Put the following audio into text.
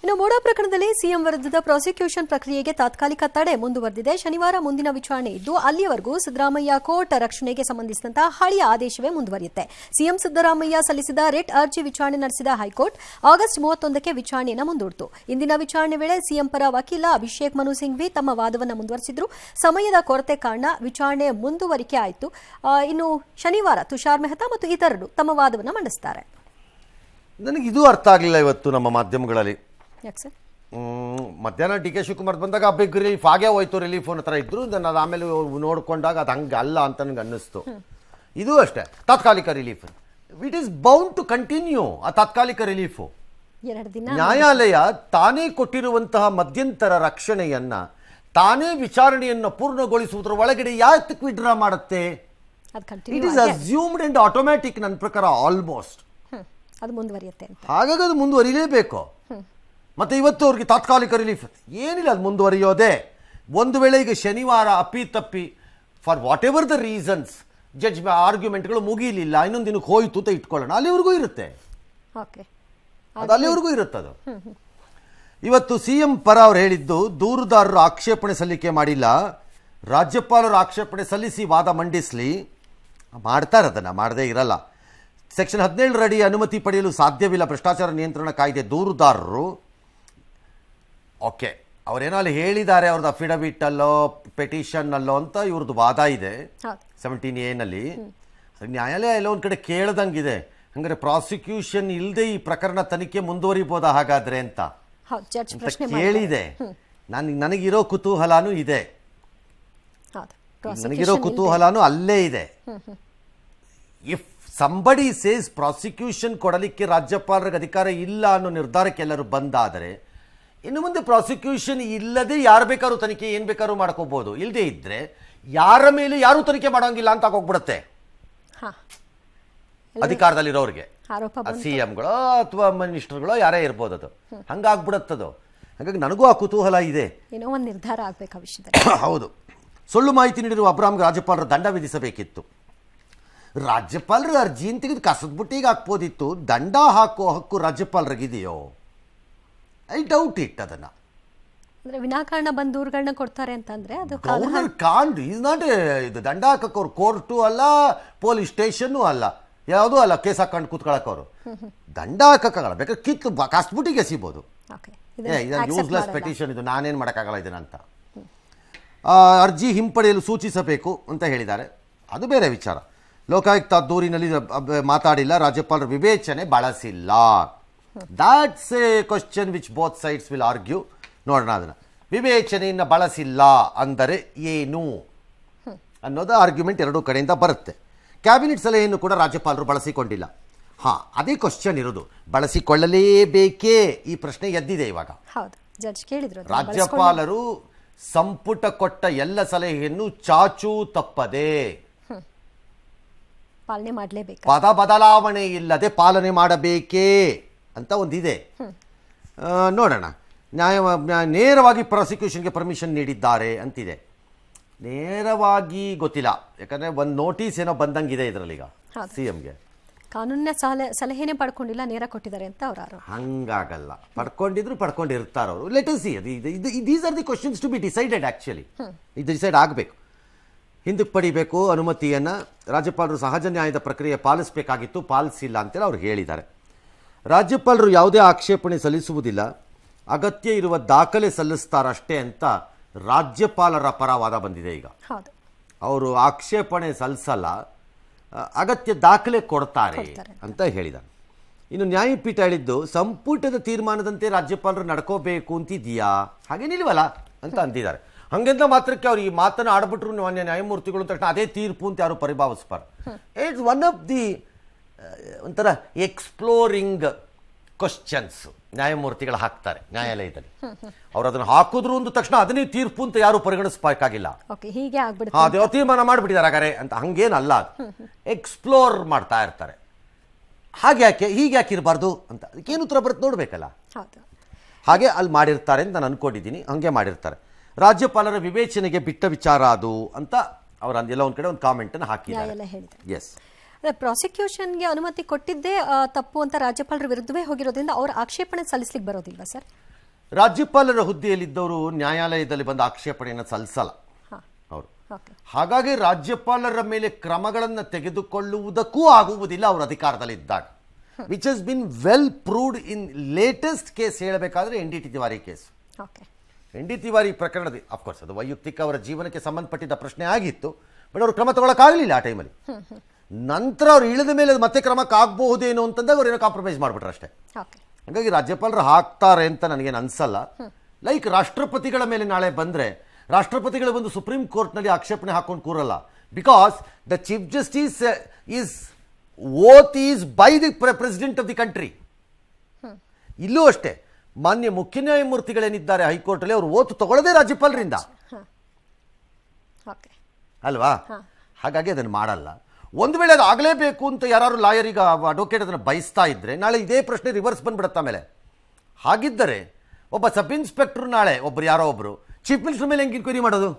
ಇನ್ನು ಮೂಡಾ ಪ್ರಕರಣದಲ್ಲಿ ಸಿಎಂ ವಿರುದ್ಧದ ಪ್ರಾಸಿಕ್ಯೂಷನ್ ಪ್ರಕ್ರಿಯೆಗೆ ತಾತ್ಕಾಲಿಕ ತಡೆ ಮುಂದುವರೆದಿದೆ. ಶನಿವಾರ ಮುಂದಿನ ವಿಚಾರಣೆ ಇದ್ದು ಅಲ್ಲಿಯವರೆಗೂ ಸಿದ್ದರಾಮಯ್ಯ ಕೋರ್ಟ್ ರಕ್ಷಣೆಗೆ ಸಂಬಂಧಿಸಿದಂತಹ ಹಳೆಯ ಆದೇಶವೇ ಮುಂದುವರಿಯುತ್ತೆ. ಸಿಎಂ ಸಿದ್ದರಾಮಯ್ಯ ಸಲ್ಲಿಸಿದ ರಿಟ್ ಅರ್ಜಿ ವಿಚಾರಣೆ ನಡೆಸಿದ ಹೈಕೋರ್ಟ್ ಆಗಸ್ಟ್ 31ಕ್ಕೆ ವಿಚಾರಣೆಯನ್ನು ಮುಂದೂಡಿತು. ಇಂದಿನ ವಿಚಾರಣೆ ವೇಳೆ ಸಿಎಂ ಪರ ವಕೀಲ ಅಭಿಷೇಕ್ ಮನು ಸಿಂಘ್ವಿ ತಮ್ಮ ವಾದವನ್ನು ಮುಂದುವರೆಸಿದ್ರು. ಸಮಯದ ಕೊರತೆ ಕಾರಣ ವಿಚಾರಣೆ ಮುಂದುವರಿಕೆ ಆಯಿತು. ಇನ್ನು ಶನಿವಾರ ತುಷಾರ್ ಮೆಹ್ತಾ ಮತ್ತು ಇತರರು ತಮ್ಮ ವಾದವನ್ನು ಮಂಡಿಸುತ್ತಾರೆ. ನನಗೆ ಇದು ಅರ್ಥ ಆಗಲಿಲ್ಲ ಇವತ್ತು ನಮ್ಮ ಮಾಧ್ಯಮಗಳಲ್ಲಿ. ಮಧ್ಯಾಹ್ನ ಡಿ ಕೆ ಶಿವಕುಮಾರ್ ಬಂದಾಗ ಬಿಗ್ ರಿಲೀಫ್ ಆಗೇ ಹೋಯ್ತು, ರಿಲೀಫ್ ಅನ್ನೋ ಥರ ಇದ್ರು. ನಾನು ಅದು ಆಮೇಲೆ ನೋಡ್ಕೊಂಡಾಗ ಅದು ಹಂಗೆ ಅಲ್ಲ ಅಂತ ನನಗೆ ಅನ್ನಿಸ್ತು. ಇದು ಅಷ್ಟೇ, ತಾತ್ಕಾಲಿಕ relief it is bound to continue. ಆ ತಾತ್ಕಾಲಿಕ ರಿಲೀಫು ನ್ಯಾಯಾಲಯ ತಾನೇ ಕೊಟ್ಟಿರುವಂತಹ ಮಧ್ಯಂತರ ರಕ್ಷಣೆಯನ್ನ ತಾನೇ ವಿಚಾರಣೆಯನ್ನು ಪೂರ್ಣಗೊಳಿಸುವುದರ ಒಳಗಡೆ ಯಾತಕ್ಕೆ ವಿಡ್ರಾ ಮಾಡುತ್ತೆ? It is assumed and automatic ನನ್ನ ಪ್ರಕಾರ ಆಲ್ಮೋಸ್ಟ್. ಅದು ಮುಂದುವರಿಯುತ್ತೆ, ಹಾಗಾಗಿ ಅದು ಮುಂದುವರಿಲೇಬೇಕು. ಮತ್ತೆ ಇವತ್ತು ಅವ್ರಿಗೆ ತಾತ್ಕಾಲಿಕ ರಿಲೀಫ್ ಏನಿಲ್ಲ, ಅದು ಮುಂದುವರಿಯೋದೆ. ಒಂದು ವೇಳೆ ಈಗ ಶನಿವಾರ ಅಪ್ಪಿತಪ್ಪಿ for whatever the reasons judge ಆರ್ಗ್ಯುಮೆಂಟ್ಗಳು ಮುಗಿಲಿಲ್ಲ, ಇನ್ನೊಂದು ದಿನಕ್ಕೆ ಹೋಯ್ತು ಅಂತ ಇಟ್ಕೊಳ್ಳೋಣ, ಅಲ್ಲಿವರೆಗೂ ಇರುತ್ತೆ. ಅದು ಅಲ್ಲಿವರೆಗೂ ಇರುತ್ತದು. ಇವತ್ತು ಸಿಎಂ ಪರ ಅವ್ರು ಹೇಳಿದ್ದು, ದೂರುದಾರರು ಆಕ್ಷೇಪಣೆ ಸಲ್ಲಿಕೆ ಮಾಡಿಲ್ಲ, ರಾಜ್ಯಪಾಲರು ಆಕ್ಷೇಪಣೆ ಸಲ್ಲಿಸಿ ವಾದ ಮಂಡಿಸಲಿ. ಮಾಡ್ತಾರೆ, ಅದನ್ನು ಮಾಡದೇ ಇರಲ್ಲ. ಸೆಕ್ಷನ್ 17 ಅಡಿ ಅನುಮತಿ ಪಡೆಯಲು ಸಾಧ್ಯವಿಲ್ಲ ಭ್ರಷ್ಟಾಚಾರ ನಿಯಂತ್ರಣ ಕಾಯ್ದೆ ದೂರುದಾರರು. ಓಕೆ, ಅವರೇನೋ ಅಲ್ಲಿ ಹೇಳಿದ್ದಾರೆ ಅವ್ರದ್ದು ಅಫಿಡವಿಟಲ್ಲೋ ಪೆಟಿಷನ್ನಲ್ಲೋ ಅಂತ ಇವ್ರದ್ದು ವಾದ ಇದೆ 17A ನಲ್ಲಿ. ನ್ಯಾಯಾಲಯ ಎಲ್ಲ ಒಂದು ಕಡೆ ಕೇಳ್ದಂಗಿದೆ, ಹಂಗಾರೆ ಪ್ರಾಸಿಕ್ಯೂಷನ್ ಇಲ್ಲದೆ ಈ ಪ್ರಕರಣ ತನಿಖೆ ಮುಂದುವರಿಬೋದಾ ಹಾಗಾದ್ರೆ ಅಂತ ಕೇಳಿದೆ. ನನಗಿರೋ ಕುತೂಹಲನೂ ಇದೆ, ನನಗಿರೋ ಕುತೂಹಲನೂ ಅಲ್ಲೇ ಇದೆ. ಇಫ್ ಸಂಬಡಿ ಸೇಸ್ ಪ್ರಾಸಿಕ್ಯೂಷನ್ ಕೊಡಲಿಕ್ಕೆ ರಾಜ್ಯಪಾಲರಿಗೆ ಅಧಿಕಾರ ಇಲ್ಲ ಅನ್ನೋ ನಿರ್ಧಾರಕ್ಕೆ ಎಲ್ಲರೂ ಬಂದಾದರೆ, ಇನ್ನು ಮುಂದೆ ಪ್ರಾಸಿಕ್ಯೂಷನ್ ಇಲ್ಲದೆ ಯಾರು ಬೇಕಾದ್ರೂ ತನಿಖೆ ಏನು ಬೇಕಾದ್ರೂ ಮಾಡ್ಕೋಬಹುದು. ಇಲ್ಲದೆ ಇದ್ರೆ ಯಾರ ಮೇಲೆ ಯಾರೂ ತನಿಖೆ ಮಾಡೋಂಗಿಲ್ಲ ಅಂತ ಹೋಗ್ಬಿಡುತ್ತೆ ಅಧಿಕಾರದಲ್ಲಿರೋರಿಗೆ. ಸಿಎಂಗಳೋ ಅಥವಾ ಮಿನಿಸ್ಟರ್ಗಳೋ ಯಾರೇ ಇರ್ಬೋದು, ಅದು ಹಂಗಾಗ್ಬಿಡತ್ತದು. ಹಾಗಾಗಿ ನನಗೂ ಆ ಕುತೂಹಲ ಇದೆ, ಏನೋ ಒಂದು ನಿರ್ಧಾರ ಆಗ್ಬೇಕು ವಿಷಯದಲ್ಲಿ. ಹೌದು, ಸುಳ್ಳು ಮಾಹಿತಿ ನೀಡಿರುವ ಅಬ್ರಾಮ್ಗೆ ರಾಜ್ಯಪಾಲರು ದಂಡ ವಿಧಿಸಬೇಕಿತ್ತು. ರಾಜ್ಯಪಾಲರು ಅರ್ಜಿಯನ್ನು ತೆಗೆದು ಕಸದ ಬುಟ್ಟಿಗೆ ಹಾಕ್ಬೋದಿತ್ತು. ದಂಡ ಹಾಕೋ ಹಕ್ಕು ರಾಜ್ಯಪಾಲರಿಗಿದೆಯೋ? I doubt it. ಅದನ್ನ ವಿನಾಕಾರಣ ಬಂದು ದೂರುಗಳನ್ನ ಕೊಡ್ತಾರೆ ಅಂತಂದ್ರೆ ಅದು ಕಾಂಡ್ ಈಸ್ ನಾಟ್. ಇದು ದಂಡ ಹಾಕಕ್ಕೆ ಅವ್ರು ಕೋರ್ಟು ಅಲ್ಲ, ಪೊಲೀಸ್ ಸ್ಟೇಷನ್ನು ಅಲ್ಲ, ಯಾವುದೂ ಅಲ್ಲ ಕೇಸ್ ಹಾಕೊಂಡು ಕೂತ್ಕೊಳಕ್ಕೆ ಅವರು. ದಂಡ ಹಾಕಕ್ಕಾಗಲ್ಲ, ಬೇಕಾದ್ರೆ ಕಿತ್ತು ಕಸ್ಬುಟ್ಟಿಗೆ ಎಸಿಬೋದು. ಯೂಸ್ಲೆಸ್ ಪೆಟಿಷನ್ ಇದು, ನಾನೇನು ಮಾಡೋಕ್ಕಾಗಲ್ಲ ಇದನ್ನಂತ. ಅರ್ಜಿ ಹಿಂಪಡೆಯಲು ಸೂಚಿಸಬೇಕು ಅಂತ ಹೇಳಿದ್ದಾರೆ, ಅದು ಬೇರೆ ವಿಚಾರ. ಲೋಕಾಯುಕ್ತ ದೂರಿನಲ್ಲಿ ಮಾತಾಡಿಲ್ಲ, ರಾಜ್ಯಪಾಲರ ವಿವೇಚನೆ ಬಳಸಿಲ್ಲ. That's A question which both sides will argue. ನೋಡೋಣ ಅದನ್ನು. ವಿವೇಚನೆಯನ್ನು ಬಳಸಿಲ್ಲ ಅಂದರೆ ಏನು ಅನ್ನೋದು ಆರ್ಗ್ಯುಮೆಂಟ್ ಎರಡೂ ಕಡೆಯಿಂದ ಬರುತ್ತೆ. ಕ್ಯಾಬಿನೆಟ್ ಸಲಹೆಯನ್ನು ಕೂಡ ರಾಜ್ಯಪಾಲರು ಬಳಸಿಕೊಂಡಿಲ್ಲ. ಅದೇ ಕ್ವಶನ್ ಇರೋದು, ಬಳಸಿಕೊಳ್ಳಲೇಬೇಕೇ? ಈ ಪ್ರಶ್ನೆ ಎದ್ದಿದೆ ಇವಾಗ. ರಾಜ್ಯಪಾಲರು ಸಂಪುಟ ಕೊಟ್ಟ ಎಲ್ಲ ಸಲಹೆಯನ್ನು ಚಾಚೂ ತಪ್ಪದೆ ಪಾಲನೆ ಮಾಡಲೇಬೇಕು, ಪದ ಬದಲಾವಣೆ ಇಲ್ಲದೆ ಪಾಲನೆ ಮಾಡಬೇಕೇ ಅಂತ ಒಂದಿದೆ. ನೋಡೋಣ. ನೇರವಾಗಿ ಪ್ರಾಸಿಕ್ಯೂಷನ್ಗೆ ಪರ್ಮಿಷನ್ ನೀಡಿದ್ದಾರೆ ಅಂತಿದೆ. ನೇರವಾಗಿ ಗೊತ್ತಿಲ್ಲ, ಯಾಕಂದರೆ ಒಂದು ನೋಟಿಸ್ ಏನೋ ಬಂದಂಗಿದೆ ಇದರಲ್ಲೀಗ ಸಿಎಂಗೆ. ಕಾನೂನಿನ ಸಲಹೆನೇ ಪಡ್ಕೊಂಡಿಲ್ಲ, ನೇರ ಕೊಟ್ಟಿದ್ದಾರೆ ಅಂತ ಅವರು. ಹಂಗಾಗಲ್ಲ, ಪಡ್ಕೊಂಡಿರ್ತಾರೆ ಅವರು. Let us see. These are the questions to be decided. Actually ಇದು ಡಿಸೈಡ್ ಆಗಬೇಕು. ಹಿಂದಕ್ಕೆ ಪಡಿಬೇಕು ಅನುಮತಿಯನ್ನು. ರಾಜ್ಯಪಾಲರು ಸಹಜ ನ್ಯಾಯದ ಪ್ರಕ್ರಿಯೆ ಪಾಲಿಸಬೇಕಾಗಿತ್ತು, ಪಾಲಿಸಿಲ್ಲ ಅಂತೇಳಿ ಅವ್ರು ಹೇಳಿದ್ದಾರೆ. ರಾಜ್ಯಪಾಲರು ಯಾವುದೇ ಆಕ್ಷೇಪಣೆ ಸಲ್ಲಿಸುವುದಿಲ್ಲ, ಅಗತ್ಯ ಇರುವ ದಾಖಲೆ ಸಲ್ಲಿಸ್ತಾರಷ್ಟೇ ಅಂತ ರಾಜ್ಯಪಾಲರ ಪರವಾದ ಬಂದಿದೆ. ಈಗ ಅವರು ಆಕ್ಷೇಪಣೆ ಸಲ್ಲಿಸಲ್ಲ, ಅಗತ್ಯ ದಾಖಲೆ ಕೊಡ್ತಾರೆ ಅಂತ ಹೇಳಿದ್ದಾರೆ. ಇನ್ನು ನ್ಯಾಯಪೀಠ ಹೇಳಿದ್ದು, ಸಂಪುಟದ ತೀರ್ಮಾನದಂತೆ ರಾಜ್ಯಪಾಲರು ನಡ್ಕೋಬೇಕು ಅಂತಿದೆಯಾ? ಹಾಗೇನಿಲ್ವಲ್ಲ ಅಂತ ಅಂದಿದ್ದಾರೆ. ಹಂಗೆಂತ ಮಾತ್ರಕ್ಕೆ ಅವ್ರು ಈ ಮಾತನ್ನು ಆಡ್ಬಿಟ್ರು ಮಾನ್ಯ ನ್ಯಾಯಮೂರ್ತಿಗಳು ತಕ್ಷಣ ಅದೇ ತೀರ್ಪು ಅಂತ ಯಾರು ಪರಿಭಾವಿಸ್ಬಾರ್ದು. ಇಟ್ಸ್ ಒನ್ ಆಫ್ ದಿ ಒಂಥರ ಎಕ್ಸ್ಪ್ಲೋರಿಂಗ್ ಕ್ವಶನ್ಸ್ ನ್ಯಾಯಮೂರ್ತಿಗಳು ಹಾಕ್ತಾರೆ ನ್ಯಾಯಾಲಯದಲ್ಲಿ. ಅವ್ರು ಅದನ್ನು ಹಾಕಿದ್ರು ಅಂದ ತಕ್ಷಣ ಅದನ್ನೇ ತೀರ್ಪು ಅಂತ ಯಾರು ಪರಿಗಣಿಸಬೇಕಾಗಿಲ್ಲ. ಅದೇ ತೀರ್ಮಾನ ಮಾಡಿಬಿಟ್ಟಿದ್ದಾರೆ ಹಾಗಾರೆ ಅಂತ, ಹಂಗೇನಲ್ಲ. ಅದು ಎಕ್ಸ್ಪ್ಲೋರ್ ಮಾಡ್ತಾ ಇರ್ತಾರೆ. ಹೀಗೆ ಯಾಕೆ ಇರಬಾರ್ದು ಅಂತ ಅದಕ್ಕೇನು ಉತ್ತರ ಬರುತ್ತೆ ನೋಡ್ಬೇಕಲ್ಲ. ಹಾಗೆ ಅಲ್ಲಿ ಮಾಡಿರ್ತಾರೆ ಅಂತ ನಾನು ಅನ್ಕೊಂಡಿದ್ದೀನಿ, ಹಂಗೆ ಮಾಡಿರ್ತಾರೆ. ರಾಜ್ಯಪಾಲರ ವಿವೇಚನೆಗೆ ಬಿಟ್ಟ ವಿಚಾರ ಅದು ಅಂತ ಅವರು ಅಂದೆಲ್ಲ ಒಂದು ಕಡೆ ಒಂದು ಕಾಮೆಂಟ್ ಅನ್ನು ಹಾಕಿದ್ದಾರೆ. ಎಸ್, ಪ್ರಾಸಿಕ್ಯೂಷನ್ಗೆ ಅನುಮತಿ ಕೊಟ್ಟಿದ್ದೇ ತಪ್ಪು ಅಂತ ರಾಜ್ಯಪಾಲರ ವಿರುದ್ಧವೇ ಹೋಗಿರೋದ್ರಿಂದ ಅವ್ರ ಆಕ್ಷೇಪಣೆ ಸಲ್ಲಿಸಲಿಕ್ಕೆ ಬರೋದಿಲ್ವಾ ಸರ್? ರಾಜ್ಯಪಾಲರ ಹುದ್ದೆಯಲ್ಲಿದ್ದವರು ನ್ಯಾಯಾಲಯದಲ್ಲಿ ಬಂದ ಆಕ್ಷೇಪಣೆಯನ್ನು ಸಲ್ಲಿಸಲ್ಲ ಹಾ ಅವರು. ಓಕೆ ಹಾಗಾಗಿ ರಾಜ್ಯಪಾಲರ ಮೇಲೆ ಕ್ರಮಗಳನ್ನು ತೆಗೆದುಕೊಳ್ಳುವುದಕ್ಕೂ ಆಗುವುದಿಲ್ಲ ಅವರು ಅಧಿಕಾರದಲ್ಲಿದ್ದಾಗ, which has been well proved in latest case ಹೇಳಬೇಕಾದ್ರೆ ND Tiwari case. Okay ND Tiwari ಪ್ರಕರಣದ ಅಫ್ಕೋರ್ಸ್ ಅದು ವೈಯಕ್ತಿಕ ಅವರ ಜೀವನಕ್ಕೆ ಸಂಬಂಧಪಟ್ಟಿದ್ದ ಪ್ರಶ್ನೆ ಆಗಿತ್ತು, ಬಟ್ ಅವರು ಕ್ರಮ ತಗೊಳಕ್ಕಾಗಲಿಲ್ಲ ಆ ಟೈಮಲ್ಲಿ. ನಂತರ ಅವ್ರು ಇಳಿದ ಮೇಲೆ ಅದು ಮತ್ತೆ ಕ್ರಮಕ್ಕಾಗಬಹುದೇನೋ ಅಂತಂದಾಗ ಅವ್ರು ಏನೋ ಕಾಂಪ್ರಮೈಸ್ ಮಾಡಿಬಿಟ್ರು ಅಷ್ಟೇ. ಓಕೆ ಹಾಗಾಗಿ ರಾಜ್ಯಪಾಲರು ಹಾಕ್ತಾರೆ ಅಂತ ನನಗೇನು ಅನ್ಸಲ್ಲ. ಲೈಕ್ ರಾಷ್ಟ್ರಪತಿಗಳ ಮೇಲೆ ನಾಳೆ ಬಂದರೆ ರಾಷ್ಟ್ರಪತಿಗಳು ಬಂದು ಸುಪ್ರೀಂ ಕೋರ್ಟ್ನಲ್ಲಿ ಆಕ್ಷೇಪಣೆ ಹಾಕೊಂಡು ಕೂರಲ್ಲ, because the chief justice is oath is by the president of the country. ಇಲ್ಲೂ ಅಷ್ಟೇ ಮಾನ್ಯ ಮುಖ್ಯ ನ್ಯಾಯಮೂರ್ತಿಗಳೇನಿದ್ದಾರೆ ಹೈಕೋರ್ಟಲ್ಲಿ ಅವರು ಓತು ತಗೊಳ್ಳೋದೇ ರಾಜ್ಯಪಾಲರಿಂದ ಓಕೆ ಅಲ್ವಾ. ಹಾಗಾಗಿ ಅದನ್ನು ಮಾಡಲ್ಲ. ಒಂದು ವೇಳೆ ಅದು ಆಗಲೇಬೇಕು ಅಂತ ಯಾರು ಲಾಯರ್ ಈಗ ಅಡ್ವೊಕೇಟ್ ಅದನ್ನು ಬಯಸ್ತಾ ಇದ್ರೆ ನಾಳೆ ಇದೇ ಪ್ರಶ್ನೆ ರಿವರ್ಸ್ ಬಂದ್ಬಿಡುತ್ತೆ ಆಮೇಲೆ. ಹಾಗಿದ್ದರೆ ಒಬ್ಬ ಸಬ್ ಇನ್ಸ್ಪೆಕ್ಟರ್ ನಾಳೆ ಒಬ್ಬರು ಯಾರೋ ಒಬ್ಬರು ಚೀಫ್ ಮಿನಿಸ್ಟರ್ ಮೇಲೆ ಹೆಂಗೆ ಇನ್ಕ್ವೈರಿ ಮಾಡೋದು?